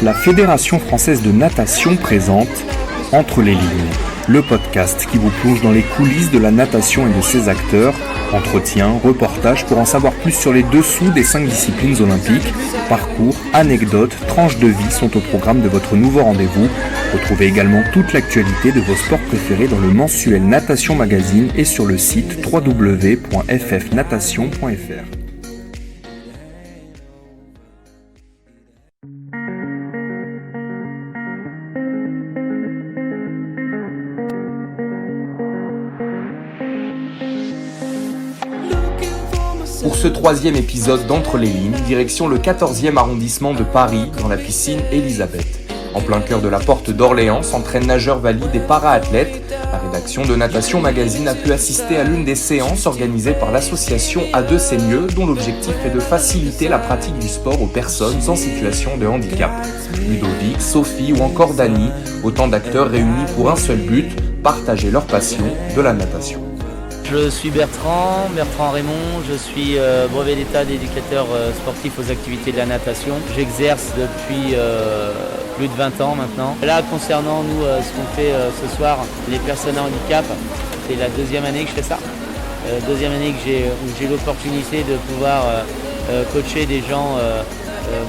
La Fédération française de natation présente Entre les lignes, le podcast qui vous plonge dans les coulisses de la natation et de ses acteurs, entretiens, reportages pour en savoir plus sur les dessous des 5 disciplines olympiques, parcours, anecdotes, tranches de vie sont au programme de votre nouveau rendez-vous. Retrouvez également toute l'actualité de vos sports préférés dans le mensuel Natation Magazine et sur le site www.ffnatation.fr. Pour ce 3e épisode d'Entre les lignes, direction le 14e arrondissement de Paris, dans la piscine Elisabeth. En plein cœur de la porte d'Orléans s'entraînent nageurs valides et para-athlètes. La rédaction de Natation Magazine a pu assister à l'une des séances organisées par l'association A2 C'est Mieux, dont l'objectif est de faciliter la pratique du sport aux personnes en situation de handicap. Ludovic, Sophie ou encore Dany, autant d'acteurs réunis pour un seul but, partager leur passion de la natation. Je suis Bertrand Raymond, je suis brevet d'état d'éducateur sportif aux activités de la natation. J'exerce depuis plus de 20 ans maintenant. Là, concernant nous, ce qu'on fait ce soir, les personnes à handicap, c'est la 2e année que je fais ça. 2e année où j'ai l'opportunité de pouvoir coacher des gens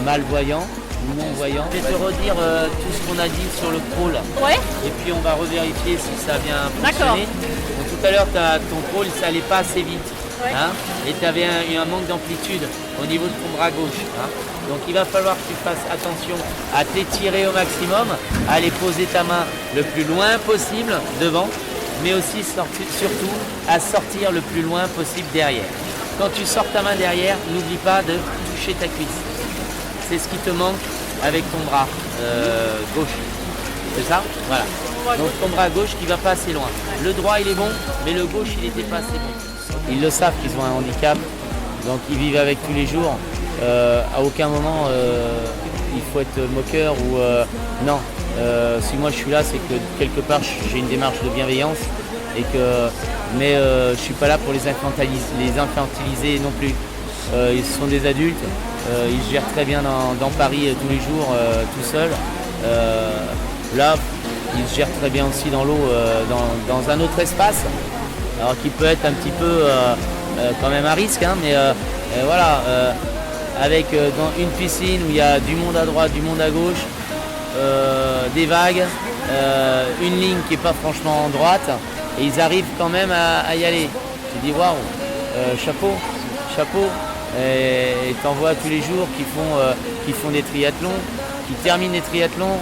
malvoyants ou non-voyants. Je vais te redire tout ce qu'on a dit sur le crawl. Ouais. Et puis on va revérifier si ça a bien fonctionné. Donc, tout à l'heure, ton crawl, ça allait pas assez vite. Ouais. Hein, et tu avais eu un manque d'amplitude au niveau de ton bras gauche. Hein. Donc il va falloir que tu fasses attention à t'étirer au maximum, à aller poser ta main le plus loin possible devant, mais aussi surtout à sortir le plus loin possible derrière. Quand tu sors ta main derrière, n'oublie pas de toucher ta cuisse. C'est ce qui te manque avec ton bras gauche. C'est ça ? Voilà. Donc ton bras gauche qui va pas assez loin. Le droit il est bon, mais le gauche il n'était pas assez bon. Ils le savent qu'ils ont un handicap, donc ils vivent avec tous les jours. À aucun moment il faut être moqueur ou non. Si moi je suis là, c'est que quelque part j'ai une démarche de bienveillance mais je suis pas là pour les infantiliser non plus. Ils sont des adultes, ils se gèrent très bien dans Paris tous les jours tout seuls. Là, ils se gèrent très bien aussi dans l'eau, dans un autre espace, alors qui peut être un petit peu quand même à risque, hein, mais voilà, avec dans une piscine où il y a du monde à droite, du monde à gauche, des vagues, une ligne qui n'est pas franchement droite, et ils arrivent quand même à y aller. Tu dis waouh, chapeau, et t'en vois tous les jours qui font des triathlons, qui terminent des triathlons.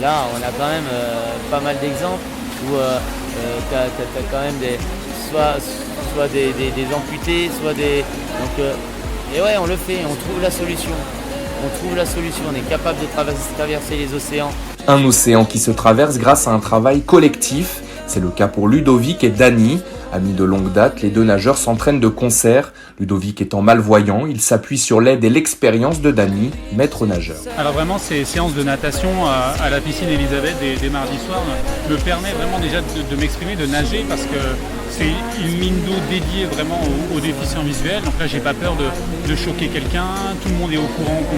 Là, on a quand même pas mal d'exemples où t'as quand même soit des amputés, soit des... Donc, et ouais, on le fait, on trouve la solution. On est capable de traverser les océans. Un océan qui se traverse grâce à un travail collectif. C'est le cas pour Ludovic et Dany. Amis de longue date, les 2 nageurs s'entraînent de concert. Ludovic étant malvoyant, il s'appuie sur l'aide et l'expérience de Dany, maître nageur. Alors vraiment, ces séances de natation à la piscine Elisabeth des mardis soirs me permet vraiment déjà de m'exprimer, de nager, parce que c'est une mine d'eau dédiée vraiment aux déficients visuels. Donc là, j'ai pas peur de choquer quelqu'un. Tout le monde est au courant que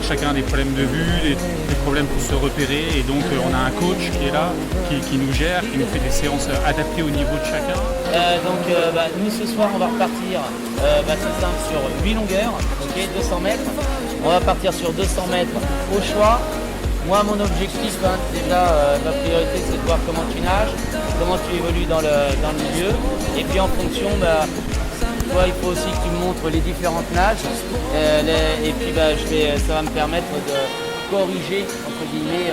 chacun a des problèmes de vue, des problèmes pour se repérer. Et donc, on a un coach qui est là, qui nous gère, qui nous fait des séances adaptées au niveau de chacun. Nous, ce soir, on va repartir c'est simple, sur 8 longueurs, 200 mètres. On va partir sur 200 mètres au choix. Moi, mon objectif, déjà, ma priorité, c'est de voir comment tu nages, comment tu évolues dans le milieu. Et puis en fonction, toi, il faut aussi que tu me montres les différentes nages. Et puis ça va me permettre de corriger, entre guillemets,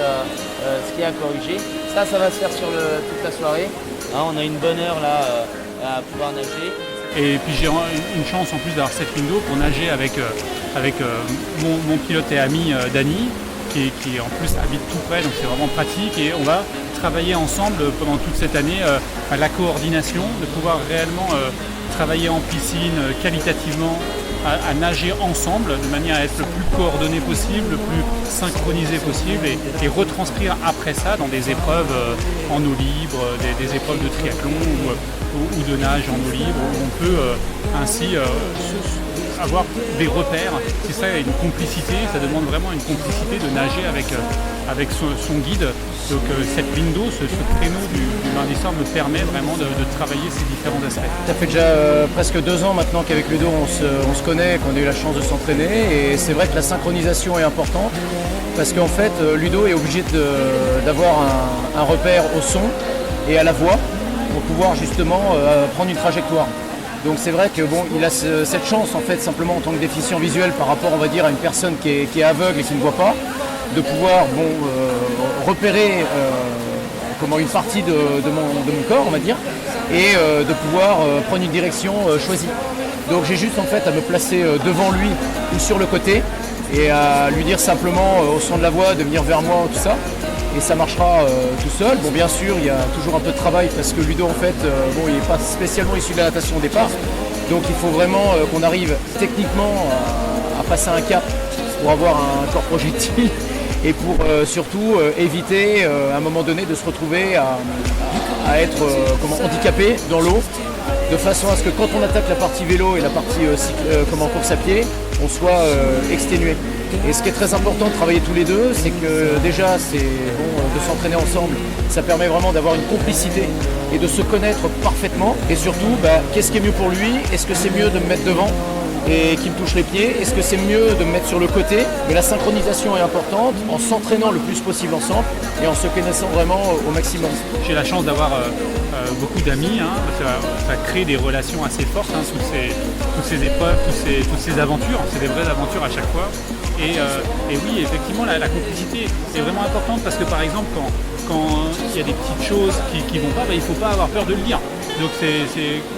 ce qu'il y a à corriger. Ça va se faire sur toute la soirée. Hein, on a une bonne heure là à pouvoir nager. Et puis j'ai une chance en plus d'avoir cette ligne d'eau pour nager avec mon pilote et ami Dany, qui en plus habite tout près, donc c'est vraiment pratique. Et on va travailler ensemble pendant toute cette année à la coordination, de pouvoir réellement travailler en piscine qualitativement à nager ensemble de manière à être le plus coordonné possible, le plus synchronisé possible et retranscrire après ça dans des épreuves en eau libre, des épreuves de triathlon ou de nage en eau libre, où on peut ainsi avoir des repères. C'est ça, une complicité, ça demande vraiment une complicité de nager avec son guide. Donc cette window, ce créneau du lundi soir me permet vraiment de travailler ces différents aspects. Ça fait déjà presque 2 ans maintenant qu'avec Ludo on se connaît, qu'on a eu la chance de s'entraîner, et c'est vrai que la synchronisation est importante parce qu'en fait Ludo est obligé d'avoir un repère au son et à la voix pour pouvoir justement prendre une trajectoire. Donc c'est vrai que bon, il a cette chance en fait simplement en tant que déficient visuel par rapport on va dire à une personne qui est aveugle et qui ne voit pas, de pouvoir repérer une partie de mon corps on va dire, et de pouvoir prendre une direction choisie. Donc j'ai juste en fait à me placer devant lui ou sur le côté et à lui dire simplement au son de la voix de venir vers moi, tout ça. Et ça marchera tout seul. Bon, bien sûr, il y a toujours un peu de travail parce que Ludo, en fait, il n'est pas spécialement issu de la natation au départ. Donc il faut vraiment qu'on arrive techniquement à passer un cap pour avoir un corps projectile et pour surtout éviter à un moment donné de se retrouver à être handicapé dans l'eau, de façon à ce que quand on attaque la partie vélo et la partie course à pied, on soit exténué. Et ce qui est très important de travailler tous les deux, c'est que déjà c'est de s'entraîner ensemble, ça permet vraiment d'avoir une complicité et de se connaître parfaitement. Et surtout, qu'est-ce qui est mieux pour lui? Est-ce que c'est mieux de me mettre devant et qu'il me touche les pieds? Est-ce que c'est mieux de me mettre sur le côté? Mais la synchronisation est importante en s'entraînent le plus possible ensemble et en se connaissant vraiment au maximum. J'ai la chance d'avoir beaucoup d'amis, ça crée des relations assez fortes, toutes ces épreuves, toutes ces aventures, c'est des vraies aventures à chaque fois. Et oui, effectivement, la complicité est vraiment importante parce que par exemple, quand il y a des petites choses qui vont pas, il ne faut pas avoir peur de le dire. Donc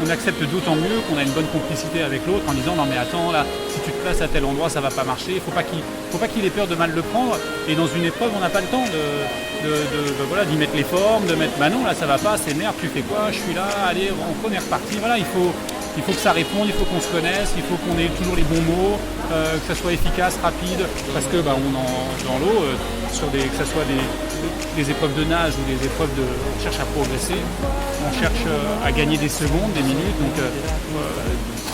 on accepte d'autant mieux qu'on a une bonne complicité avec l'autre en disant non mais attends là, si tu te places à tel endroit ça va pas marcher, il faut pas qu'il ait peur de mal le prendre. Et dans une épreuve on n'a pas le temps d'y mettre les formes, de mettre non là ça va pas, c'est merde, tu fais quoi, je suis là, allez on est reparti. Voilà, il faut que ça réponde, il faut qu'on se connaisse, il faut qu'on ait toujours les bons mots, que ça soit efficace, rapide, parce que dans l'eau, que ce soit des épreuves de nage ou des épreuves on cherche à progresser, on cherche à gagner des secondes, des minutes, donc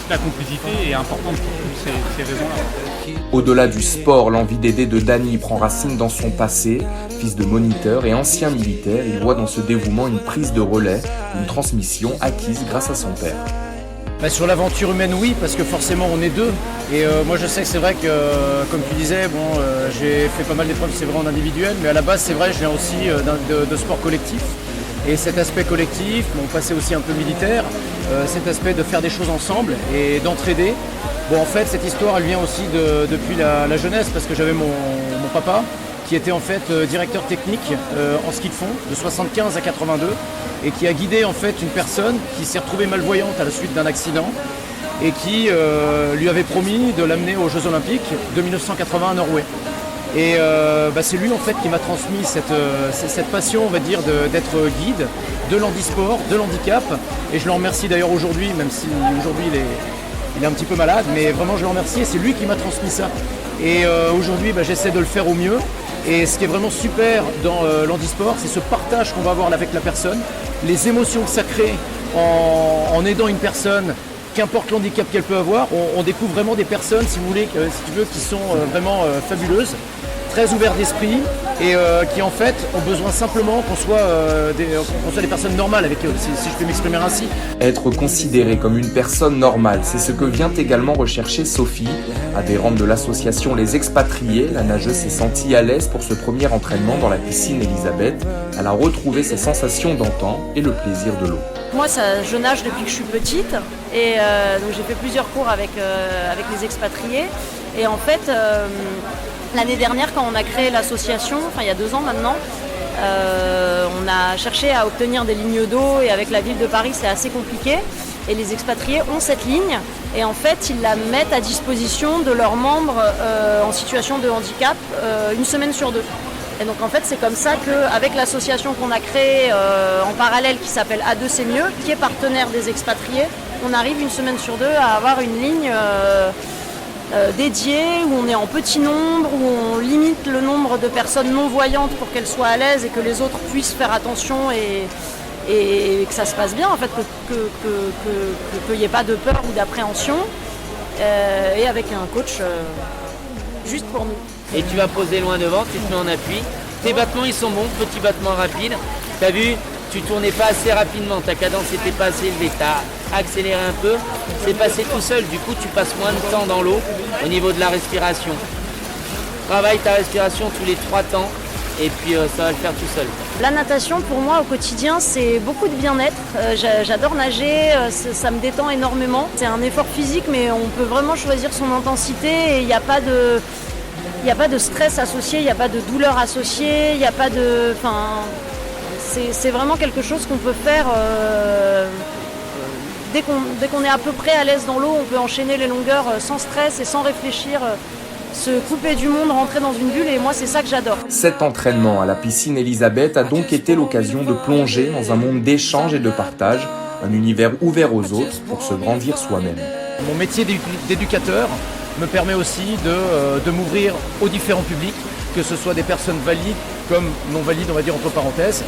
la complicité est importante pour toutes ces raisons-là. Au-delà du sport, l'envie d'aider de Dany prend racine dans son passé. Fils de moniteur et ancien militaire, il voit dans ce dévouement une prise de relais, une transmission acquise grâce à son père. Sur l'aventure humaine, oui, parce que forcément on est deux. Et moi je sais que c'est vrai que, comme tu disais, j'ai fait pas mal d'épreuves, c'est vrai en individuel, mais à la base c'est vrai, je viens aussi de sport collectif. Et cet aspect collectif, mon passé aussi un peu militaire, cet aspect de faire des choses ensemble et d'entraider. En fait, cette histoire, elle vient aussi depuis la jeunesse, parce que j'avais mon papa, qui était en fait directeur technique en ski de fond, de 75 à 82, et qui a guidé en fait une personne qui s'est retrouvée malvoyante à la suite d'un accident, et qui lui avait promis de l'amener aux Jeux Olympiques de 1980 à Norway. Et c'est lui en fait qui m'a transmis cette passion, on va dire, d'être guide de l'handisport, de l'handicap. Et je le remercie d'ailleurs aujourd'hui, même si aujourd'hui il est un petit peu malade, mais vraiment je le remercie et c'est lui qui m'a transmis ça. Et aujourd'hui j'essaie de le faire au mieux. Et ce qui est vraiment super dans l'handisport, c'est ce partage qu'on va avoir avec la personne, les émotions que ça crée en aidant une personne, qu'importe l'handicap qu'elle peut avoir. On découvre vraiment des personnes, si vous voulez, si tu veux, qui sont vraiment fabuleuses, très ouvertes d'esprit et qui en fait ont besoin simplement qu'on soit des personnes normales avec eux, si je peux m'exprimer ainsi. Être considéré comme une personne normale, c'est ce que vient également rechercher Sophie. Adhérente de l'association Les Expatriés, la nageuse s'est sentie à l'aise pour ce premier entraînement dans la piscine Elisabeth. Elle a retrouvé ses sensations d'antan et le plaisir de l'eau. Moi, je nage depuis que je suis petite et donc j'ai fait plusieurs cours avec les expatriés. Et en fait, l'année dernière, quand on a créé l'association, il y a 2 ans maintenant, on a cherché à obtenir des lignes d'eau et avec la ville de Paris, c'est assez compliqué. Et les expatriés ont cette ligne et en fait, ils la mettent à disposition de leurs membres en situation de handicap 1 semaine sur 2. Et donc en fait c'est comme ça qu'avec l'association qu'on a créée en parallèle qui s'appelle A2 c'est mieux, qui est partenaire des expatriés, on arrive 1 semaine sur 2 à avoir une ligne dédié, où on est en petit nombre, où on limite le nombre de personnes non-voyantes pour qu'elles soient à l'aise et que les autres puissent faire attention et que ça se passe bien, en fait, qu'il n'y ait pas de peur ou d'appréhension, et avec un coach juste pour nous. Et tu vas poser loin devant, tu te mets en appui. Tes battements ils sont bons, petits battements rapides. T'as vu, tu tournais pas assez rapidement, ta cadence n'était pas assez élevée, t'as accéléré un peu, c'est passé tout seul, du coup tu passes moins de temps dans l'eau au niveau de la respiration. Travaille ta respiration tous les 3 temps et puis ça va le faire tout seul. La natation pour moi au quotidien c'est beaucoup de bien-être, j'adore nager, ça me détend énormément. C'est un effort physique mais on peut vraiment choisir son intensité et il n'y a pas de stress associé, il n'y a pas de douleur associée, il n'y a pas de... C'est vraiment quelque chose qu'on peut faire dès qu'on est à peu près à l'aise dans l'eau, on peut enchaîner les longueurs sans stress et sans réfléchir, se couper du monde, rentrer dans une bulle et moi c'est ça que j'adore. Cet entraînement à la piscine Elisabeth a donc été l'occasion de plonger dans un monde d'échange et de partage, un univers ouvert aux autres pour se grandir soi-même. Mon métier d'éducateur me permet aussi de m'ouvrir aux différents publics, que ce soit des personnes valides comme non valides, on va dire entre parenthèses.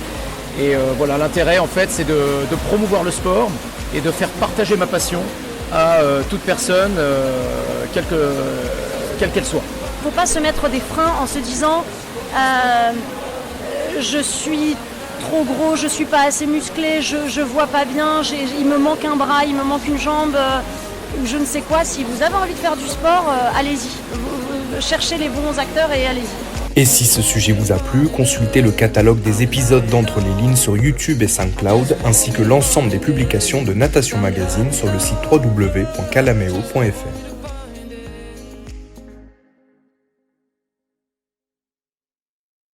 Et voilà, l'intérêt en fait c'est de promouvoir le sport et de faire partager ma passion à toute personne, quelle qu'elle soit. Il ne faut pas se mettre des freins en se disant je suis trop gros, je ne suis pas assez musclé, je ne vois pas bien, il me manque un bras, il me manque une jambe, je ne sais quoi. Si vous avez envie de faire du sport, allez-y. Cherchez les bons acteurs et allez-y. Et si ce sujet vous a plu, consultez le catalogue des épisodes d'Entre les lignes sur YouTube et SoundCloud, ainsi que l'ensemble des publications de Natation Magazine sur le site www.calameo.fr.